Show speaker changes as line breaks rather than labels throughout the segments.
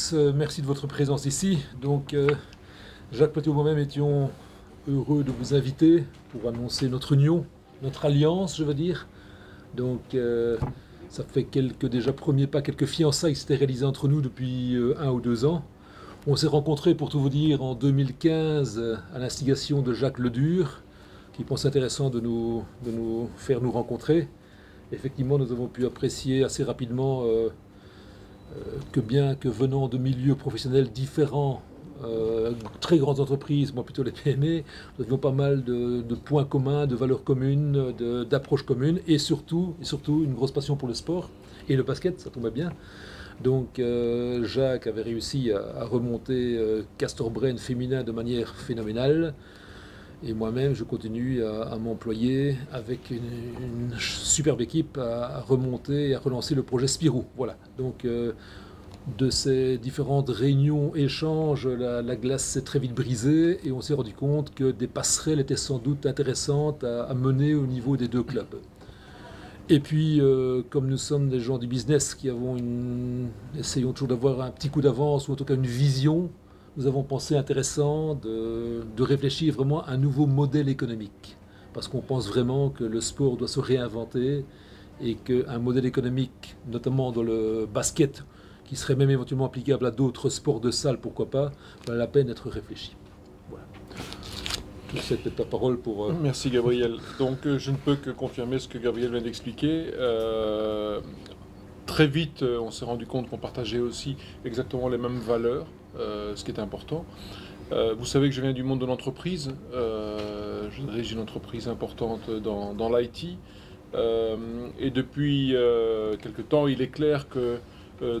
tous, merci de votre présence ici. Jacques Plateau et moi-même étions heureux de vous inviter pour annoncer notre union, notre alliance, je veux dire. Ça fait quelques déjà premiers pas, quelques fiançailles qui s'étaient réalisées entre nous depuis 1 ou 2 ans. On s'est rencontrés, pour tout vous dire, en 2015 à l'instigation de Jacques Ledur, qui pensait intéressant de nous faire nous rencontrer. Effectivement, nous avons pu apprécier assez rapidement que bien que venant de milieux professionnels différents, très grandes entreprises, moi plutôt les PME, nous avions pas mal de points communs, de valeurs communes, d'approches communes, et surtout une grosse passion pour le sport et le basket, ça tombait bien. Jacques avait réussi à remonter Castor Brand féminin de manière phénoménale. Et moi-même, je continue à m'employer avec une superbe équipe à remonter et à relancer le projet Spirou. Voilà. De ces différentes réunions, échanges, la glace s'est très vite brisée et on s'est rendu compte que des passerelles étaient sans doute intéressantes à mener au niveau des deux clubs. Et puis, comme nous sommes des gens du business qui essayons toujours d'avoir un petit coup d'avance ou en tout cas une vision, nous avons pensé intéressant de réfléchir vraiment à un nouveau modèle économique. Parce qu'on pense vraiment que le sport doit se réinventer et qu'un modèle économique, notamment dans le basket, qui serait même éventuellement applicable à d'autres sports de salle, pourquoi pas, valait la peine d'être réfléchi. Voilà. C'est ta parole pour...
Merci Gabriel. Je ne peux que confirmer ce que Gabriel vient d'expliquer. Très vite, on s'est rendu compte qu'on partageait aussi exactement les mêmes valeurs, ce qui est important. Vous savez que je viens du monde de l'entreprise. Je dirige une entreprise importante dans l'IT. Et depuis quelque temps, il est clair que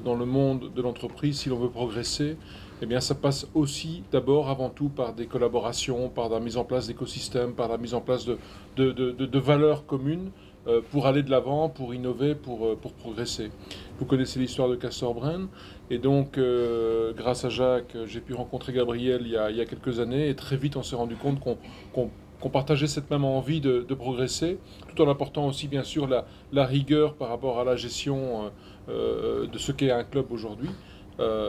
dans le monde de l'entreprise, si l'on veut progresser, eh bien, ça passe aussi d'abord, avant tout, par des collaborations, par la mise en place d'écosystèmes, par la mise en place de valeurs communes pour aller de l'avant, pour innover, pour progresser. Vous connaissez l'histoire de Castor Brand, et donc, grâce à Jacques, j'ai pu rencontrer Gabriel il y a quelques années, et très vite, on s'est rendu compte qu'on partageait cette même envie de progresser, tout en apportant aussi, bien sûr, la rigueur par rapport à la gestion de ce qu'est un club aujourd'hui.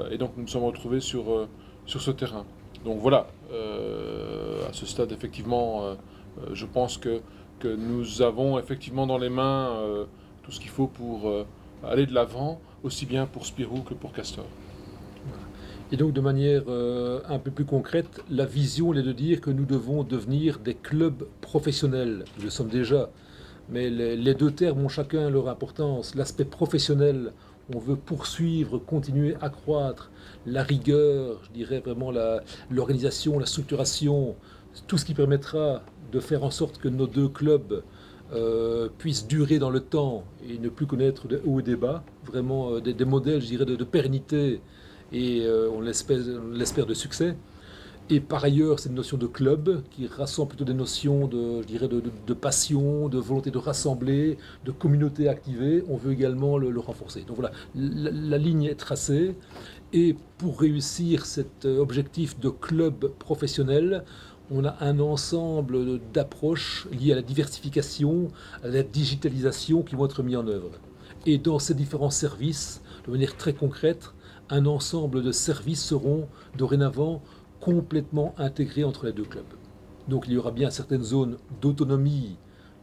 Et donc nous nous sommes retrouvés sur ce terrain. Donc voilà, à ce stade, effectivement, je pense que nous avons effectivement dans les mains tout ce qu'il faut pour aller de l'avant, aussi bien pour Spirou que pour Castor.
Et donc de manière un peu plus concrète, la vision est de dire que nous devons devenir des clubs professionnels. Nous le sommes déjà, mais les deux termes ont chacun leur importance. L'aspect professionnel, on veut poursuivre, continuer, accroître la rigueur, je dirais vraiment l'organisation, la structuration, tout ce qui permettra de faire en sorte que nos deux clubs puissent durer dans le temps et ne plus connaître de hauts et des bas, vraiment des modèles, je dirais, de pérennité et on l'espère de succès. Et par ailleurs, cette notion de club qui rassemble plutôt des notions je dirais, de passion, de volonté de rassembler, de communauté activée, on veut également le renforcer. Donc voilà, la ligne est tracée. Et pour réussir cet objectif de club professionnel, on a un ensemble d'approches liées à la diversification, à la digitalisation qui vont être mis en œuvre. Et dans ces différents services, de manière très concrète, un ensemble de services seront dorénavant complètement intégrés entre les deux clubs. Donc il y aura bien certaines zones d'autonomie,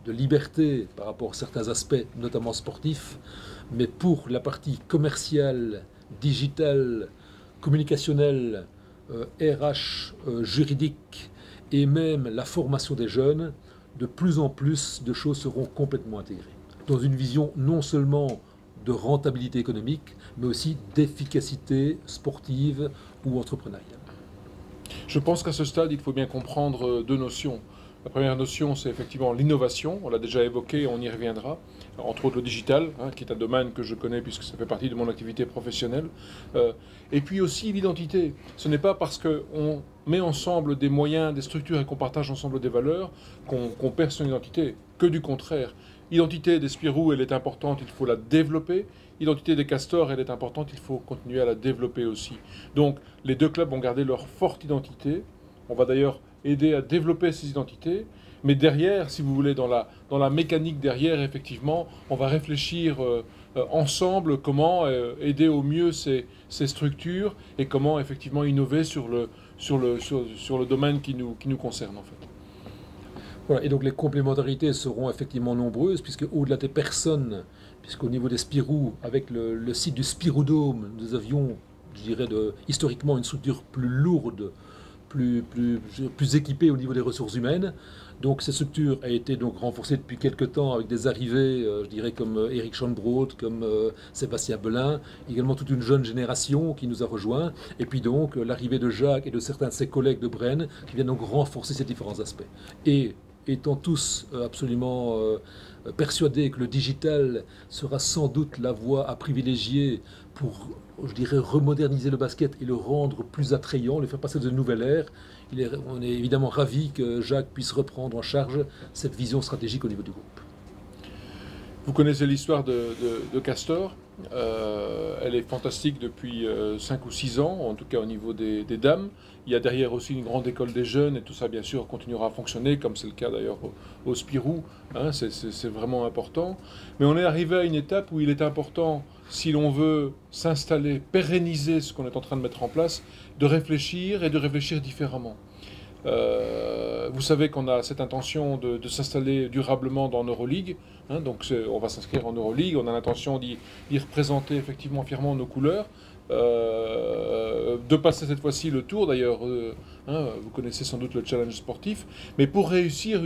de liberté par rapport à certains aspects, notamment sportifs, mais pour la partie commerciale, digitale, communicationnelle, RH, juridique et même la formation des jeunes, de plus en plus de choses seront complètement intégrées. Dans une vision non seulement de rentabilité économique, mais aussi d'efficacité sportive ou entrepreneuriale.
Je pense qu'à ce stade, il faut bien comprendre deux notions. La première notion, c'est effectivement l'innovation, on l'a déjà évoqué, on y reviendra, entre autres le digital, qui est un domaine que je connais puisque ça fait partie de mon activité professionnelle. Et puis aussi l'identité. Ce n'est pas parce qu'on met ensemble des moyens, des structures et qu'on partage ensemble des valeurs qu'on perd son identité, que du contraire. L'identité des Spirou, elle est importante, il faut la développer. L'identité des Castors, elle est importante, il faut continuer à la développer aussi. Donc les deux clubs vont garder leur forte identité. On va d'ailleurs aider à développer ces identités. Mais derrière, si vous voulez, dans la mécanique derrière, effectivement, on va réfléchir ensemble comment aider au mieux ces structures et comment effectivement innover sur le domaine qui nous concerne en fait.
Voilà, et donc les complémentarités seront effectivement nombreuses, puisque au-delà des personnes, puisqu'au niveau des Spirou, avec le site du Spiroudome, nous avions, je dirais, historiquement une structure plus lourde, plus équipée au niveau des ressources humaines. Donc cette structure a été donc renforcée depuis quelques temps avec des arrivées, je dirais, comme Eric Schonbrot, comme Sébastien Belin, également toute une jeune génération qui nous a rejoints, et puis donc l'arrivée de Jacques et de certains de ses collègues de Bren qui viennent donc renforcer ces différents aspects. Et étant tous absolument persuadés que le digital sera sans doute la voie à privilégier pour, je dirais, remoderniser le basket et le rendre plus attrayant, le faire passer de nouvelle ère, on est évidemment ravis que Jacques puisse reprendre en charge cette vision stratégique au niveau du groupe.
Vous connaissez l'histoire de Castor. Elle est fantastique depuis 5 ou 6 ans, en tout cas au niveau des dames. Il y a derrière aussi une grande école des jeunes et tout ça, bien sûr, continuera à fonctionner, comme c'est le cas d'ailleurs au Spirou. Hein, c'est vraiment important. Mais on est arrivé à une étape où il est important, si l'on veut s'installer, pérenniser ce qu'on est en train de mettre en place, de réfléchir et de réfléchir différemment. Vous savez qu'on a cette intention de s'installer durablement dans Euroleague, hein, donc on va s'inscrire en Euroleague, on a l'intention d'y représenter effectivement fièrement nos couleurs, de passer cette fois-ci le tour d'ailleurs, hein, vous connaissez sans doute le challenge sportif, mais pour réussir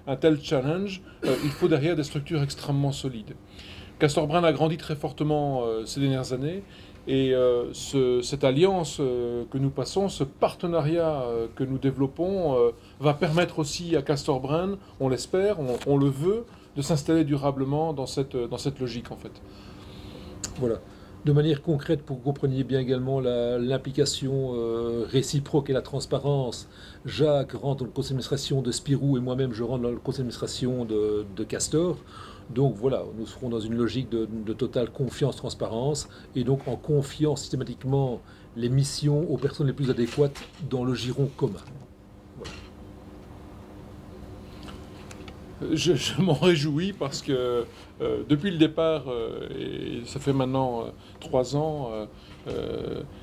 un tel challenge, il faut derrière des structures extrêmement solides. Castor Brand a grandi très fortement ces dernières années. Et cette alliance que nous passons, ce partenariat que nous développons, va permettre aussi à Castor Brand, on l'espère, on le veut, de s'installer durablement dans cette logique en fait.
Voilà. De manière concrète, pour que vous compreniez bien également l'implication réciproque et la transparence, Jacques rentre dans le conseil d'administration de Spirou et moi-même je rentre dans le conseil d'administration de Castor. Donc voilà, nous serons dans une logique de totale confiance, transparence, et donc en confiant systématiquement les missions aux personnes les plus adéquates dans le giron commun.
Voilà. Je m'en réjouis parce que depuis le départ, et ça fait maintenant 3 ans,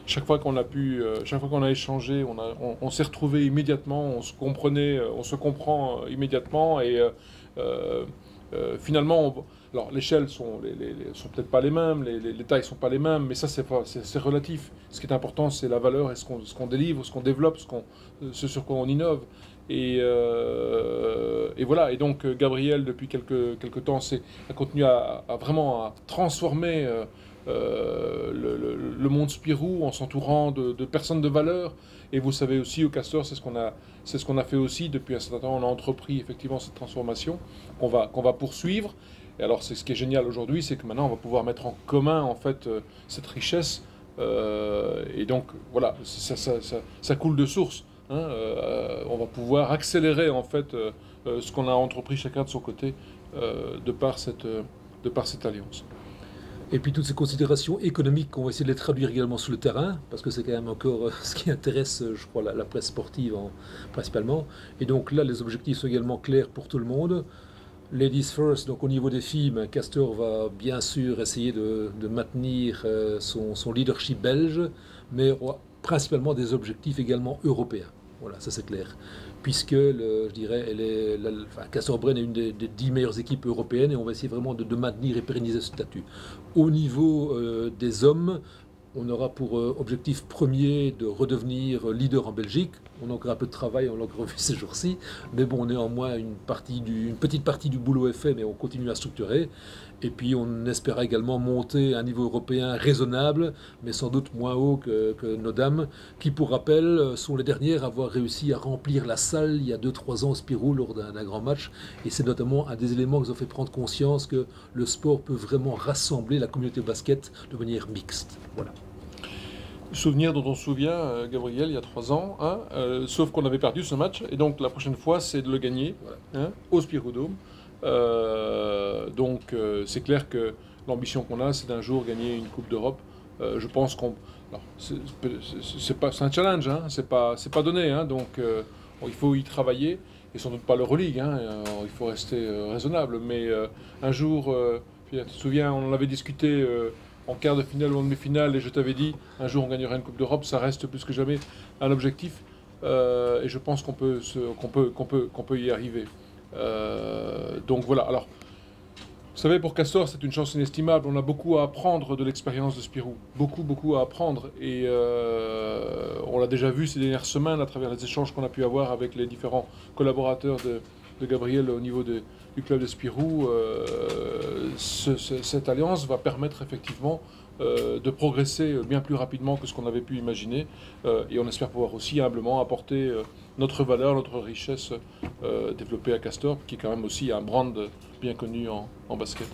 chaque fois qu'on a échangé, on s'est retrouvés immédiatement, on se comprenait, on se comprend immédiatement et finalement, alors l'échelle sont peut-être pas les mêmes, les tailles sont pas les mêmes, mais ça c'est relatif. Ce qui est important, c'est la valeur et ce qu'on délivre, ce qu'on développe, ce sur quoi on innove. Et voilà. Et donc Gabriel, depuis quelques temps, a continué à vraiment transformer le monde Spirou en s'entourant de personnes de valeur. Et vous savez aussi, au Castor, c'est ce qu'on a fait aussi depuis un certain temps. On a entrepris effectivement cette transformation qu'on va poursuivre. Et alors, c'est ce qui est génial aujourd'hui, c'est que maintenant, on va pouvoir mettre en commun en fait cette richesse. Et donc, voilà, ça coule de source. Hein, on va pouvoir accélérer en fait ce qu'on a entrepris chacun de son côté de par cette alliance.
Et puis toutes ces considérations économiques, on va essayer de les traduire également sur le terrain, parce que c'est quand même encore ce qui intéresse, je crois, la presse sportive principalement. Et donc là, les objectifs sont également clairs pour tout le monde. Ladies first, donc au niveau des filles, Castor va bien sûr essayer de maintenir son leadership belge, mais principalement des objectifs également européens. Voilà, ça c'est clair. Puisque, je dirais, Castor Brand est une des 10 meilleures équipes européennes et on va essayer vraiment de maintenir et pérenniser ce statut. Au niveau des hommes, on aura pour objectif premier de redevenir leader en Belgique. On a encore un peu de travail, on l'a encore vu ces jours-ci, mais bon, néanmoins, une petite partie du boulot est fait, mais on continue à structurer. Et puis, on espéra également monter à un niveau européen raisonnable, mais sans doute moins haut que nos dames, qui, pour rappel, sont les dernières à avoir réussi à remplir la salle il y a 2-3 ans au Spirou lors d'un grand match. Et c'est notamment un des éléments qui nous ont fait prendre conscience que le sport peut vraiment rassembler la communauté basket de manière mixte. Voilà.
Souvenir dont on se souvient, Gabriel, il y a 3 ans, hein, sauf qu'on avait perdu ce match, et donc la prochaine fois, c'est de le gagner, hein, au Spiroudome. Donc c'est clair que l'ambition qu'on a, c'est d'un jour gagner une Coupe d'Europe. Je pense c'est un challenge, hein, c'est pas donné, hein, donc il faut y travailler, et sans doute pas l'Euroleague, hein, il faut rester raisonnable, mais un jour Pierre, tu te souviens, on en avait discuté en quart de finale ou en demi-finale, et je t'avais dit, un jour on gagnera une Coupe d'Europe, ça reste plus que jamais un objectif, et je pense qu'on peut y arriver. Donc voilà, alors, vous savez, pour Castor, c'est une chance inestimable. On a beaucoup à apprendre de l'expérience de Spirou. Beaucoup, beaucoup à apprendre. Et on l'a déjà vu ces dernières semaines à travers les échanges qu'on a pu avoir avec les différents collaborateurs de Gabriel au niveau du club de Spirou. Cette alliance va permettre effectivement de progresser bien plus rapidement que ce qu'on avait pu imaginer. Et on espère pouvoir aussi humblement apporter notre valeur, notre richesse développée à Castor, qui est quand même aussi un brand bien connu en basket.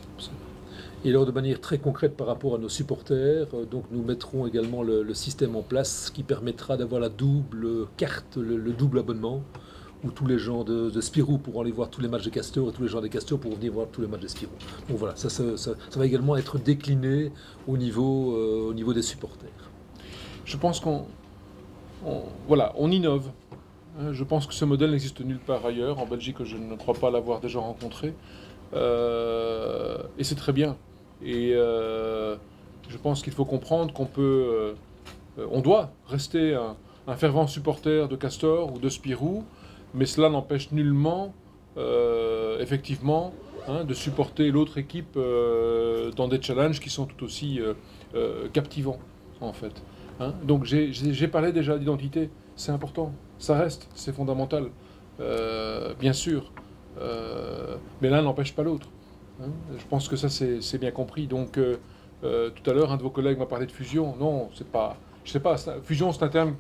Et alors de manière très concrète par rapport à nos supporters, donc nous mettrons également le système en place qui permettra d'avoir la double carte, le double abonnement, où tous les gens de Spirou pourront aller voir tous les matchs de Castor et tous les gens de Castor pourront venir voir tous les matchs de Spirou. Donc voilà, ça va également être décliné au niveau des supporters.
Je pense qu'on innove. Je pense que ce modèle n'existe nulle part ailleurs. En Belgique, je ne crois pas l'avoir déjà rencontré. Et c'est très bien. Et je pense qu'il faut comprendre on doit rester un fervent supporter de Castor ou de Spirou, mais cela n'empêche nullement, effectivement, de supporter l'autre équipe dans des challenges qui sont tout aussi captivants, en fait. Donc j'ai parlé déjà d'identité, c'est important, ça reste, c'est fondamental, bien sûr. Mais l'un n'empêche pas l'autre. Je pense que ça c'est bien compris. Donc tout à l'heure, un de vos collègues m'a parlé de fusion. Non, c'est pas. Je sais pas. Fusion, c'est un terme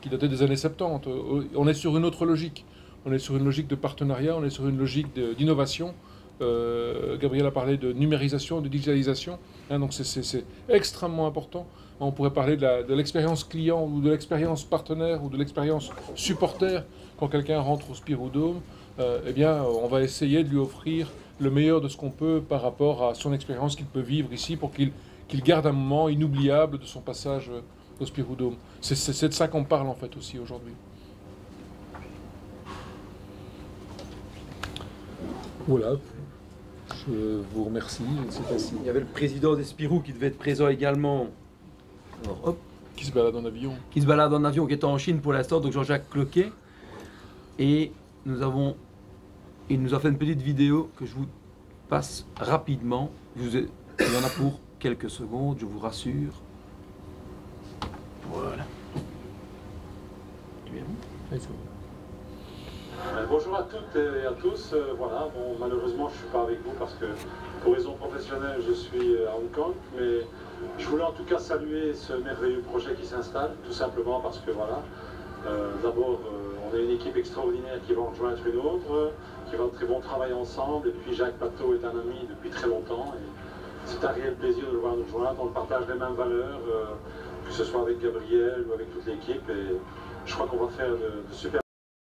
qui datait des années 70. On est sur une autre logique. On est sur une logique de partenariat. On est sur une logique d'innovation. Gabriel a parlé de numérisation, de digitalisation. Donc c'est extrêmement important. On pourrait parler de l'expérience client ou de l'expérience partenaire ou de l'expérience supporter quand quelqu'un rentre au Spirou Dome. Eh bien, on va essayer de lui offrir le meilleur de ce qu'on peut par rapport à son expérience qu'il peut vivre ici pour qu'il garde un moment inoubliable de son passage au Spirou Dome. C'est de ça qu'on parle en fait aussi aujourd'hui.
Voilà, je vous remercie. Je ne sais pas si...
Il y avait le président des Spirou qui devait être présent également. Alors, hop.
Qui se balade en avion.
Qui se balade en avion, qui est en Chine pour l'instant, donc Jean-Jacques Cloquet. Et il nous a fait une petite vidéo que je vous passe rapidement. Il y en a pour quelques secondes, je vous rassure. Voilà. Tu es bon?
Bonjour à toutes et à tous. Voilà, bon, malheureusement je ne suis pas avec vous parce que pour raison professionnelle je suis à Hong Kong, mais je voulais en tout cas saluer ce merveilleux projet qui s'installe, tout simplement parce que voilà, d'abord on a une équipe extraordinaire qui va en rejoindre une autre, qui va très bon travail ensemble, et puis Jacques Pateau est un ami depuis très longtemps, et c'est un réel plaisir de le voir nous rejoindre. On partage les mêmes valeurs, que ce soit avec Gabriel ou avec toute l'équipe, et je crois qu'on va faire de super